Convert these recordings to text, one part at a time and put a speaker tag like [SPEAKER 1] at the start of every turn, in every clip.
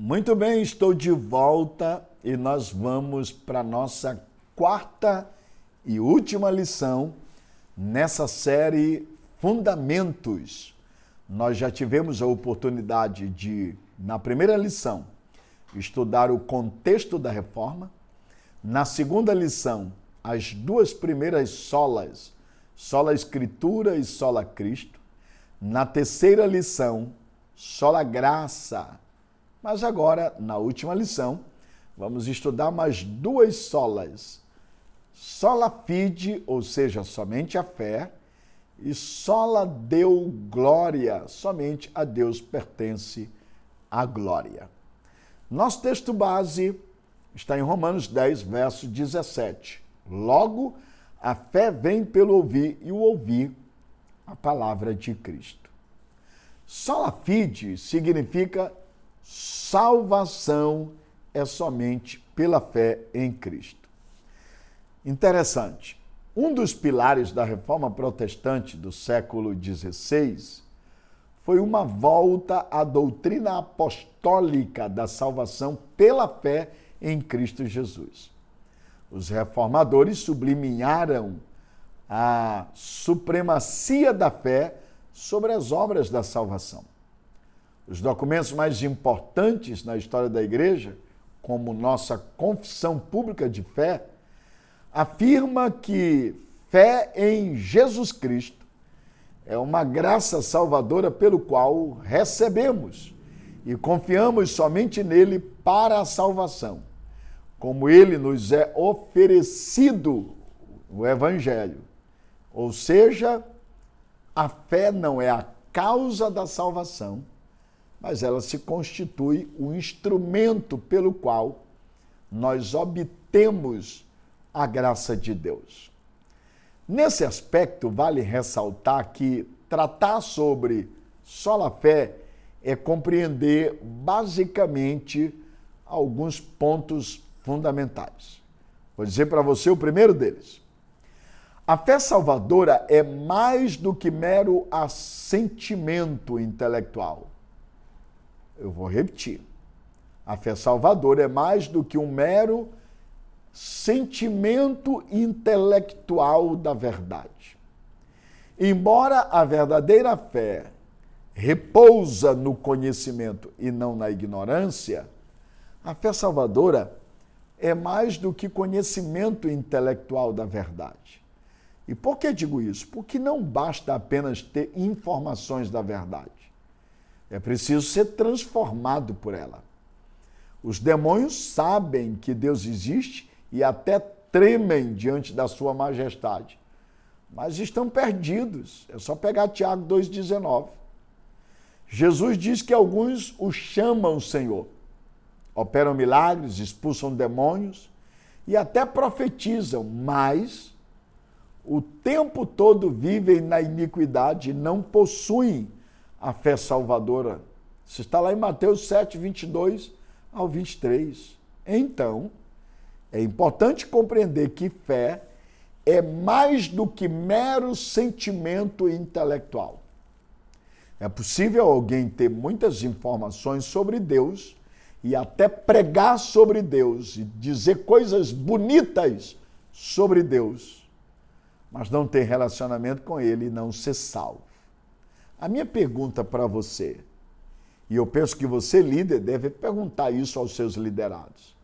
[SPEAKER 1] Muito bem, estou de volta e nós vamos para a nossa quarta e última lição nessa série Fundamentos. Nós já tivemos a oportunidade de, na primeira lição, estudar o contexto da reforma. Na segunda lição, as duas primeiras solas, sola Escritura e sola Cristo. Na terceira lição, sola Graça. Mas agora, na última lição, vamos estudar mais duas solas. Sola Fide, ou seja, somente a fé, e sola Deo Glória, somente a Deus pertence a glória. Nosso texto base está em Romanos 10, verso 17. Logo, a fé vem pelo ouvir e o ouvir a palavra de Cristo. Sola Fide significa salvação é somente pela fé em Cristo. Interessante. Um dos pilares da reforma protestante do século XVI foi uma volta à doutrina apostólica da salvação pela fé em Cristo Jesus. Os reformadores subliminaram a supremacia da fé sobre as obras da salvação. Os documentos mais importantes na história da Igreja, como nossa Confissão Pública de Fé, afirma que fé em Jesus Cristo é uma graça salvadora pelo qual recebemos e confiamos somente nele para a salvação, como ele nos é oferecido o Evangelho. Ou seja, a fé não é a causa da salvação, mas ela se constitui o instrumento pelo qual nós obtemos a graça de Deus. Nesse aspecto, vale ressaltar que tratar sobre sola fé é compreender basicamente alguns pontos fundamentais. Vou dizer para você o primeiro deles. A fé salvadora é mais do que mero assentimento intelectual. Eu vou repetir. A fé salvadora é mais do que um mero sentimento intelectual da verdade. Embora a verdadeira fé repousa no conhecimento e não na ignorância, a fé salvadora é mais do que conhecimento intelectual da verdade. E por que digo isso? Porque não basta apenas ter informações da verdade. É preciso ser transformado por ela. Os demônios sabem que Deus existe e até tremem diante da sua majestade, mas estão perdidos. É só pegar Tiago 2,19. Jesus diz que alguns o chamam Senhor, operam milagres, expulsam demônios e até profetizam, mas o tempo todo vivem na iniquidade e não possuem a fé salvadora. Isso está lá em Mateus 7, 22 ao 23. Então, é importante compreender que fé é mais do que mero sentimento intelectual. É possível alguém ter muitas informações sobre Deus e até pregar sobre Deus e dizer coisas bonitas sobre Deus, mas não ter relacionamento com Ele e não ser salvo. A minha pergunta para você, e eu penso que você, líder, deve perguntar isso aos seus liderados.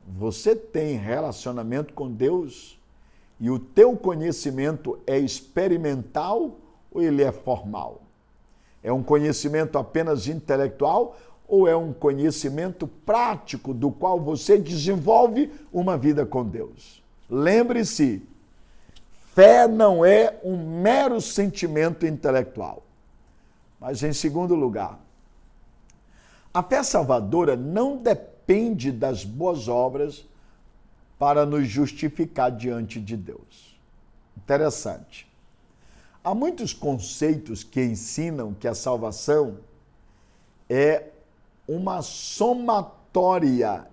[SPEAKER 1] Você tem relacionamento com Deus e o teu conhecimento é experimental ou ele é formal? É um conhecimento apenas intelectual ou é um conhecimento prático do qual você desenvolve uma vida com Deus? Lembre-se, fé não é um mero sentimento intelectual. Mas, em segundo lugar, a fé salvadora não depende das boas obras para nos justificar diante de Deus. Interessante. Há muitos conceitos que ensinam que a salvação é uma somatória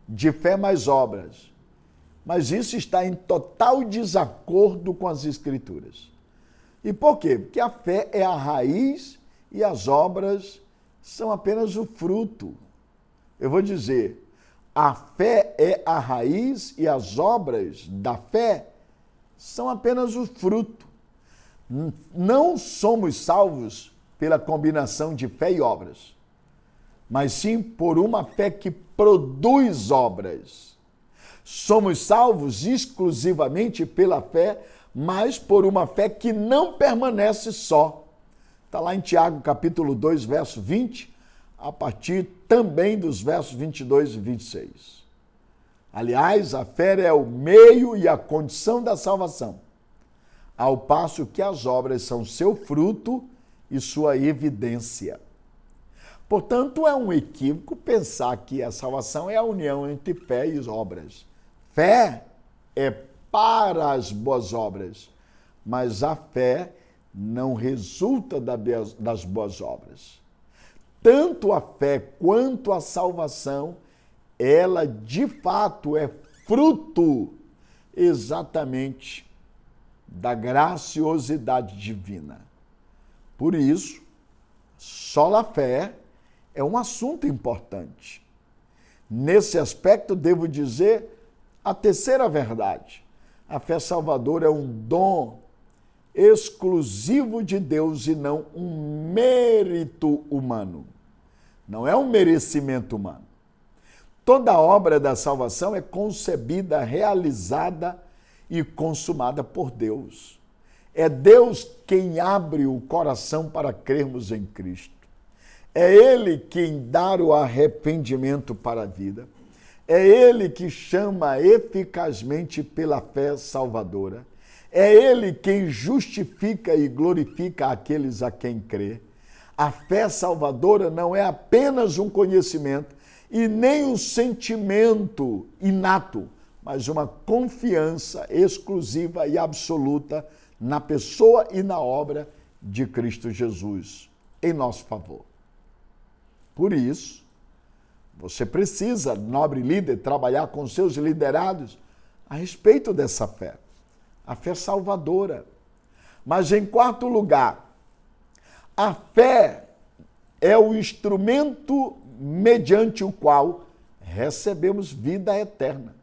[SPEAKER 1] de fé mais obras, mas isso está em total desacordo com as Escrituras. E por quê? Porque a fé é a raiz e as obras são apenas o fruto. Eu vou dizer, a fé é a raiz e as obras da fé são apenas o fruto. Não somos salvos pela combinação de fé e obras, mas sim por uma fé que produz obras. Somos salvos exclusivamente pela fé, mas por uma fé que não permanece só. Está lá em Tiago, capítulo 2, verso 20, a partir também dos versos 22 e 26. Aliás, a fé é o meio e a condição da salvação, ao passo que as obras são seu fruto e sua evidência. Portanto, é um equívoco pensar que a salvação é a união entre fé e obras. Fé é para as boas obras, mas a fé não resulta das boas obras. Tanto a fé quanto a salvação, ela de fato é fruto exatamente da graciosidade divina. Por isso, só a fé é um assunto importante. Nesse aspecto, devo dizer a terceira verdade. A fé salvadora é um dom exclusivo de Deus e não um mérito humano. Não é um merecimento humano. Toda obra da salvação é concebida, realizada e consumada por Deus. É Deus quem abre o coração para crermos em Cristo. É Ele quem dá o arrependimento para a vida. É Ele que chama eficazmente pela fé salvadora. É Ele quem justifica e glorifica aqueles a quem crê. A fé salvadora não é apenas um conhecimento e nem um sentimento inato, mas uma confiança exclusiva e absoluta na pessoa e na obra de Cristo Jesus, em nosso favor. Por isso, você precisa, nobre líder, trabalhar com seus liderados a respeito dessa fé, a fé salvadora. Mas, em quarto lugar, a fé é o instrumento mediante o qual recebemos vida eterna.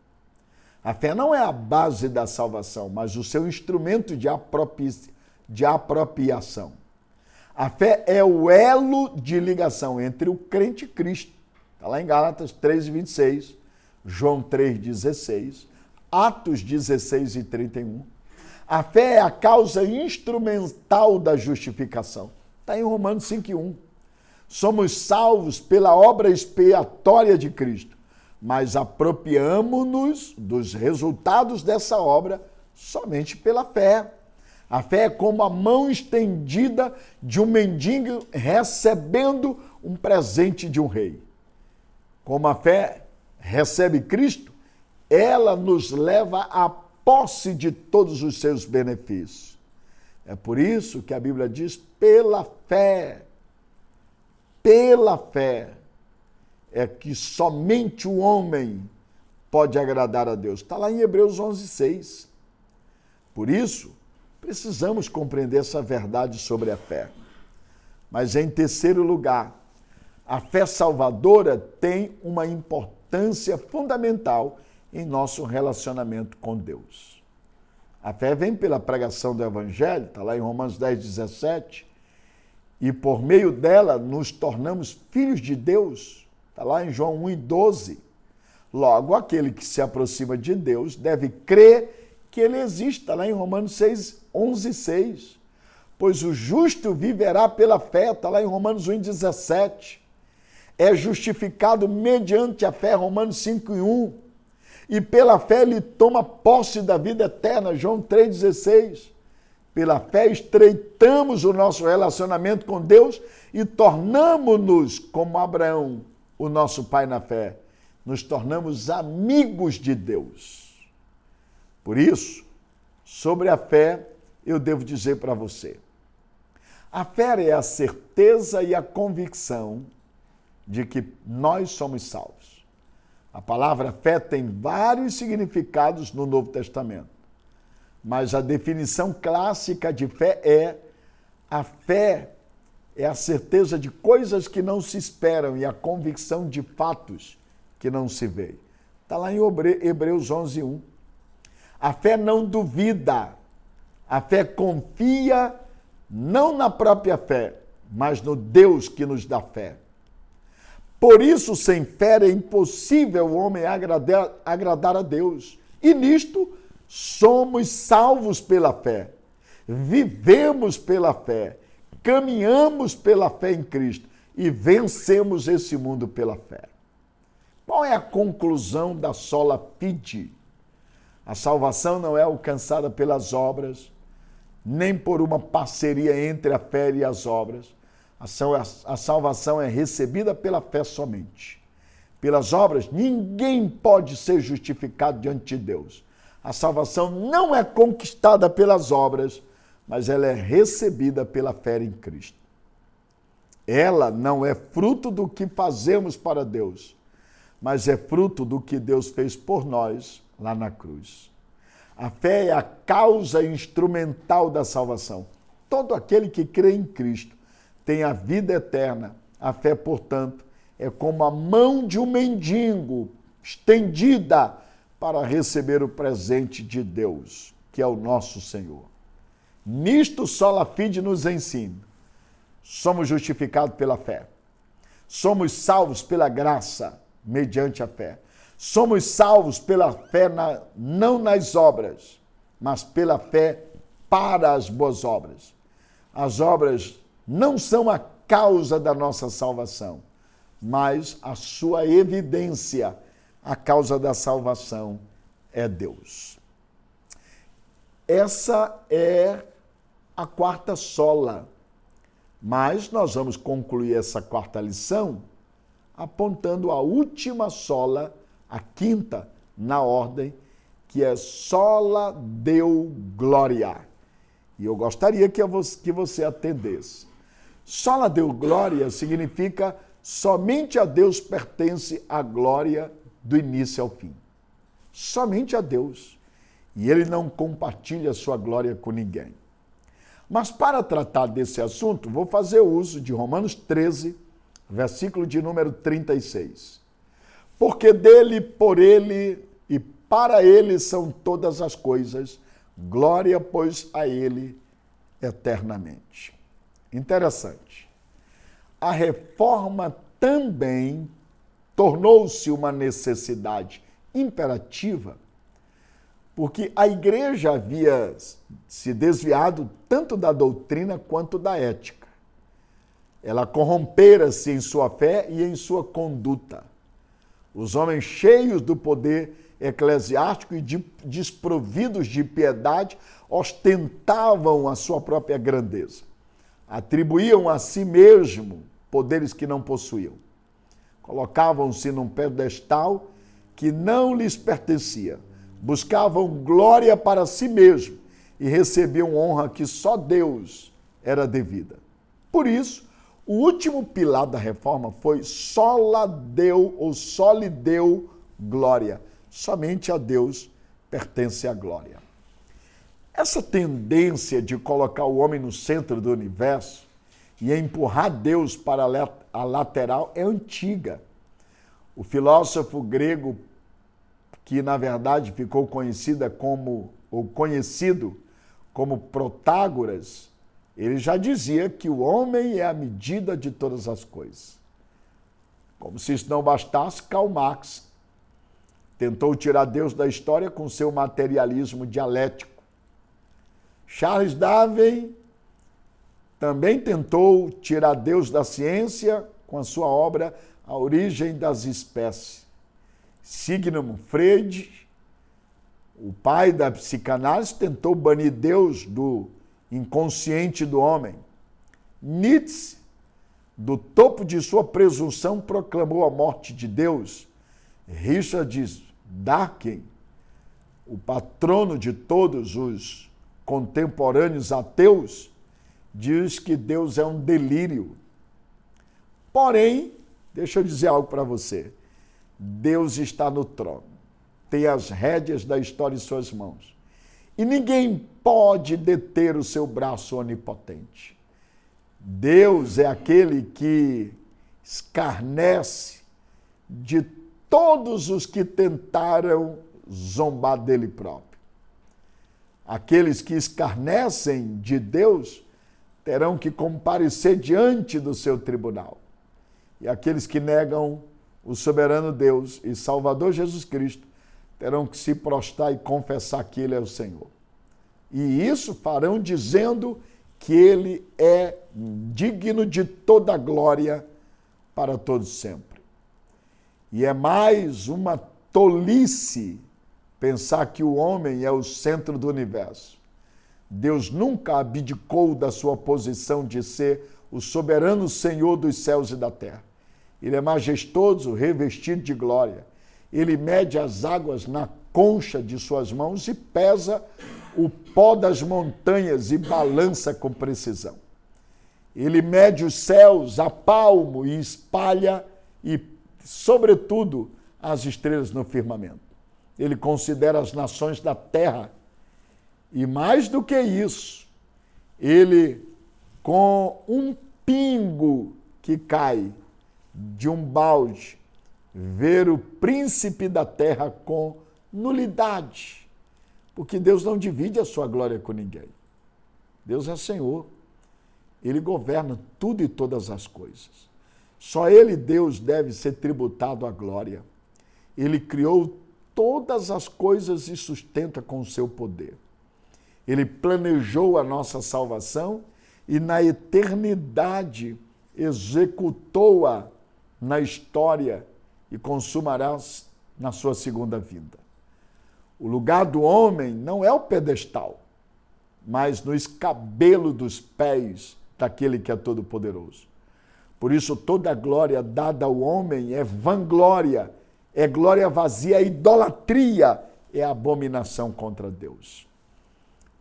[SPEAKER 1] A fé não é a base da salvação, mas o seu instrumento de apropriação. A fé é o elo de ligação entre o crente e Cristo. Está lá em Gálatas 3:26, João 3:16, Atos 16:31. A fé é a causa instrumental da justificação. Está em Romanos 5:1. Somos salvos pela obra expiatória de Cristo, mas apropriamo-nos dos resultados dessa obra somente pela fé. A fé é como a mão estendida de um mendigo recebendo um presente de um rei. Como a fé recebe Cristo, ela nos leva à posse de todos os seus benefícios. É por isso que a Bíblia diz, pela fé é que somente o homem pode agradar a Deus. Está lá em Hebreus 11:6. Por isso, precisamos compreender essa verdade sobre a fé. Mas, em terceiro lugar, a fé salvadora tem uma importância fundamental em nosso relacionamento com Deus. A fé vem pela pregação do Evangelho, está lá em Romanos 10:17, e por meio dela nos tornamos filhos de Deus, está lá em João 1:12. Logo, aquele que se aproxima de Deus deve crer que ele existe, está lá em Romanos 11:6. Pois o justo viverá pela fé, está lá em Romanos 1:17. É justificado mediante a fé, Romanos 5:1. E pela fé ele toma posse da vida eterna, João 3:16. Pela fé estreitamos o nosso relacionamento com Deus e tornamo-nos como Abraão, o nosso pai na fé. Nos tornamos amigos de Deus. Por isso, sobre a fé, eu devo dizer para você, a fé é a certeza e a convicção de que nós somos salvos. A palavra fé tem vários significados no Novo Testamento, mas a definição clássica de fé é: a fé é a certeza de coisas que não se esperam e a convicção de fatos que não se veem. Está lá em Hebreus 11:1. A fé não duvida, a fé confia não na própria fé, mas no Deus que nos dá fé. Por isso, sem fé é impossível o homem agradar a Deus. E nisto, somos salvos pela fé, vivemos pela fé, caminhamos pela fé em Cristo e vencemos esse mundo pela fé. Qual é a conclusão da sola fide? A salvação não é alcançada pelas obras, nem por uma parceria entre a fé e as obras. A salvação é recebida pela fé somente. Pelas obras, ninguém pode ser justificado diante de Deus. A salvação não é conquistada pelas obras, mas ela é recebida pela fé em Cristo. Ela não é fruto do que fazemos para Deus, mas é fruto do que Deus fez por nós lá na cruz. A fé é a causa instrumental da salvação. Todo aquele que crê em Cristo tem a vida eterna. A fé, portanto, é como a mão de um mendigo estendida para receber o presente de Deus, que é o nosso Senhor. Nisto sola fide nos ensina. Somos justificados pela fé. Somos salvos pela graça, mediante a fé. Somos salvos pela fé não nas obras, mas pela fé para as boas obras. As obras não são a causa da nossa salvação, mas a sua evidência. A causa da salvação é Deus. Essa é a quarta sola. Mas nós vamos concluir essa quarta lição apontando a última sola, a quinta na ordem, que é sola Deo Gloria. E eu gostaria que você atendesse. Sola Deo Gloria significa somente a Deus pertence a glória do início ao fim. Somente a Deus. E Ele não compartilha a sua glória com ninguém. Mas para tratar desse assunto, vou fazer uso de Romanos 13, versículo de número 36. Porque dele, por ele e para ele são todas as coisas, glória, pois, a ele eternamente. Interessante. A reforma também tornou-se uma necessidade imperativa, porque a igreja havia se desviado tanto da doutrina quanto da ética. Ela corrompera-se em sua fé e em sua conduta. Os homens cheios do poder eclesiástico e desprovidos de piedade ostentavam a sua própria grandeza. Atribuíam a si mesmo poderes que não possuíam. Colocavam-se num pedestal que não lhes pertencia. Buscavam glória para si mesmo e recebiam honra que só Deus era devida. Por isso, o último pilar da reforma foi sola Deo ou soli Deo glória. Somente a Deus pertence a glória. Essa tendência de colocar o homem no centro do universo e empurrar Deus para a lateral é antiga. O filósofo grego, que na verdade ficou conhecido como Protágoras, ele já dizia que o homem é a medida de todas as coisas. Como se isso não bastasse, Karl Marx tentou tirar Deus da história com seu materialismo dialético. Charles Darwin também tentou tirar Deus da ciência com a sua obra A Origem das Espécies. Sigmund Freud, o pai da psicanálise, tentou banir Deus do inconsciente do homem. Nietzsche, do topo de sua presunção, proclamou a morte de Deus. Richard Dawkins, o patrono de todos os contemporâneos ateus, diz que Deus é um delírio. Porém, deixa eu dizer algo para você. Deus está no trono, tem as rédeas da história em suas mãos. E ninguém pode deter o seu braço onipotente. Deus é aquele que escarnece de todos os que tentaram zombar dele próprio. Aqueles que escarnecem de Deus terão que comparecer diante do seu tribunal. E aqueles que negam o soberano Deus e Salvador Jesus Cristo terão que se prostrar e confessar que Ele é o Senhor. E isso farão dizendo que Ele é digno de toda glória para todos sempre. E é mais uma tolice pensar que o homem é o centro do universo. Deus nunca abdicou da sua posição de ser o soberano Senhor dos céus e da terra. Ele é majestoso, revestido de glória. Ele mede as águas na concha de suas mãos e pesa o pó das montanhas e balança com precisão. Ele mede os céus a palmo e espalha, e, sobretudo, as estrelas no firmamento. Ele considera as nações da terra. E mais do que isso, ele, com um pingo que cai de um balde, ver o príncipe da terra com nulidade. Porque Deus não divide a sua glória com ninguém. Deus é Senhor. Ele governa tudo e todas as coisas. Só Ele, Deus, deve ser tributado à glória. Ele criou todas as coisas e sustenta com o seu poder. Ele planejou a nossa salvação e na eternidade executou-a na história e consumará na sua segunda vinda. O lugar do homem não é o pedestal, mas no escabelo dos pés daquele que é todo-poderoso. Por isso, toda a glória dada ao homem é vanglória, é glória vazia, é idolatria, é abominação contra Deus.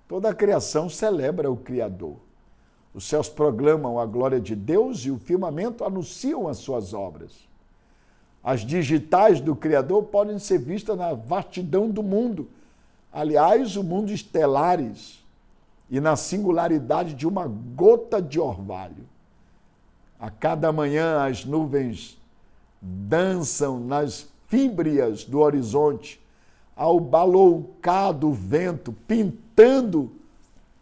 [SPEAKER 1] Toda a criação celebra o Criador. Os céus proclamam a glória de Deus e o firmamento anunciam as suas obras. As digitais do Criador podem ser vistas na vastidão do mundo. Aliás, o mundo estelares e na singularidade de uma gota de orvalho. A cada manhã as nuvens dançam nas fímbrias do horizonte, ao baloucar do vento, pintando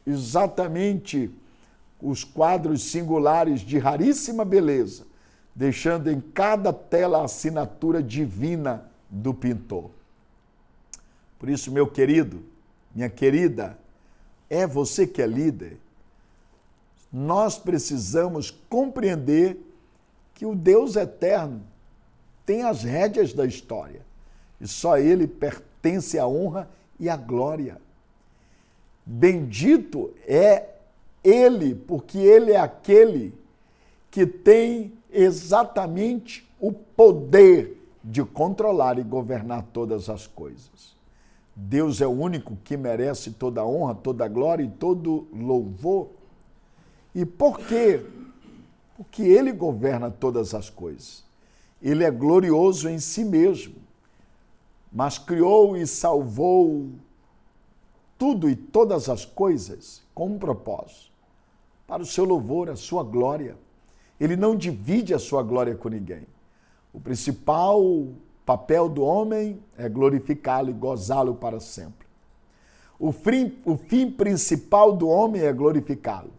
[SPEAKER 1] exatamente os quadros singulares de raríssima beleza, deixando em cada tela a assinatura divina do pintor. Por isso, meu querido, minha querida, é você que é líder, nós precisamos compreender que o Deus eterno tem as rédeas da história e só Ele pertence a honra e a glória. Bendito é Ele, porque Ele é aquele que tem exatamente o poder de controlar e governar todas as coisas. Deus é o único que merece toda a honra, toda a glória e todo louvor. E por quê? Porque Ele governa todas as coisas. Ele é glorioso em si mesmo, mas criou e salvou tudo e todas as coisas com um propósito, para o seu louvor, a sua glória. Ele não divide a sua glória com ninguém. O principal papel do homem é glorificá-lo e gozá-lo para sempre. O fim principal do homem é glorificá-lo.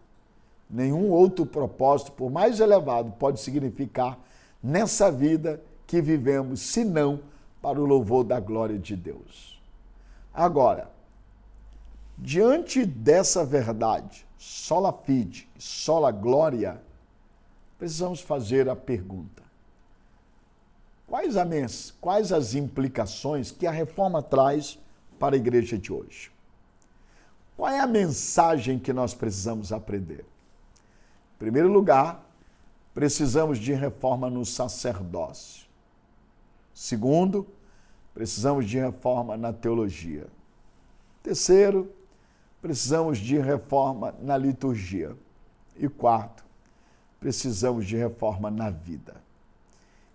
[SPEAKER 1] Nenhum outro propósito, por mais elevado, pode significar nessa vida que vivemos, senão para o louvor da glória de Deus. Agora, diante dessa verdade, sola fide, sola glória, precisamos fazer a pergunta: quais as implicações que a reforma traz para a igreja de hoje? Qual é a mensagem que nós precisamos aprender? Em primeiro lugar, precisamos de reforma no sacerdócio. Segundo, precisamos de reforma na teologia. Terceiro, precisamos de reforma na liturgia. E quarto, precisamos de reforma na vida.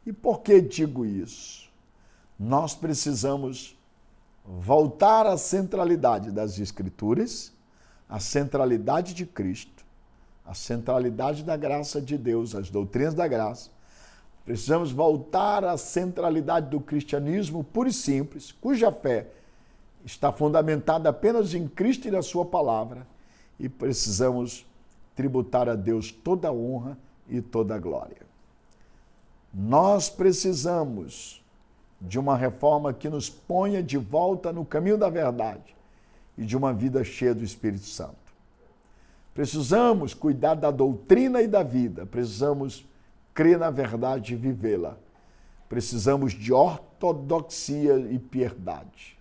[SPEAKER 1] E por que digo isso? Nós precisamos voltar à centralidade das Escrituras, à centralidade de Cristo, a centralidade da graça de Deus, as doutrinas da graça. Precisamos voltar à centralidade do cristianismo puro e simples, cuja fé está fundamentada apenas em Cristo e na sua palavra, e precisamos tributar a Deus toda a honra e toda a glória. Nós precisamos de uma reforma que nos ponha de volta no caminho da verdade e de uma vida cheia do Espírito Santo. Precisamos cuidar da doutrina e da vida, precisamos crer na verdade e vivê-la. Precisamos de ortodoxia e piedade.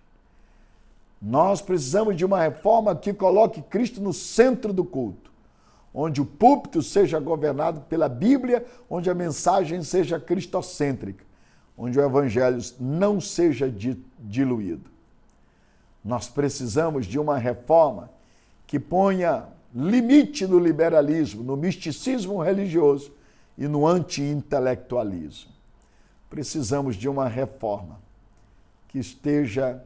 [SPEAKER 1] Nós precisamos de uma reforma que coloque Cristo no centro do culto, onde o púlpito seja governado pela Bíblia, onde a mensagem seja cristocêntrica, onde o evangelho não seja diluído. Nós precisamos de uma reforma que ponha limite no liberalismo, no misticismo religioso e no anti-intelectualismo. Precisamos de uma reforma que esteja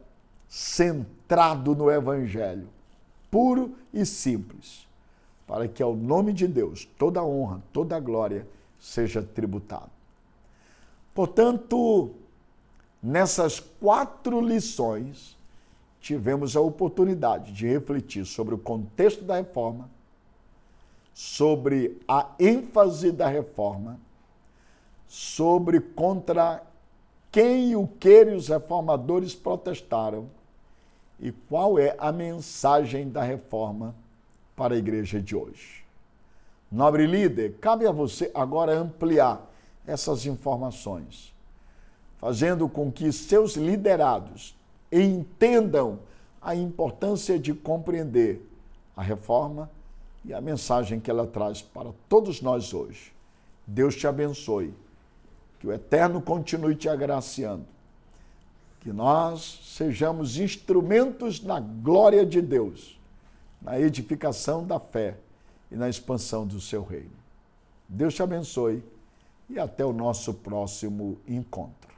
[SPEAKER 1] centrado no evangelho, puro e simples, para que ao nome de Deus toda a honra, toda a glória seja tributada. Portanto, nessas 4 lições, tivemos a oportunidade de refletir sobre o contexto da reforma, sobre a ênfase da reforma, sobre contra quem e o que os reformadores protestaram e qual é a mensagem da reforma para a igreja de hoje. Nobre líder, cabe a você agora ampliar essas informações, fazendo com que seus liderados entendam a importância de compreender a reforma e a mensagem que ela traz para todos nós hoje. Deus te abençoe, que o Eterno continue te agraciando, que nós sejamos instrumentos na glória de Deus, na edificação da fé e na expansão do seu reino. Deus te abençoe e até o nosso próximo encontro.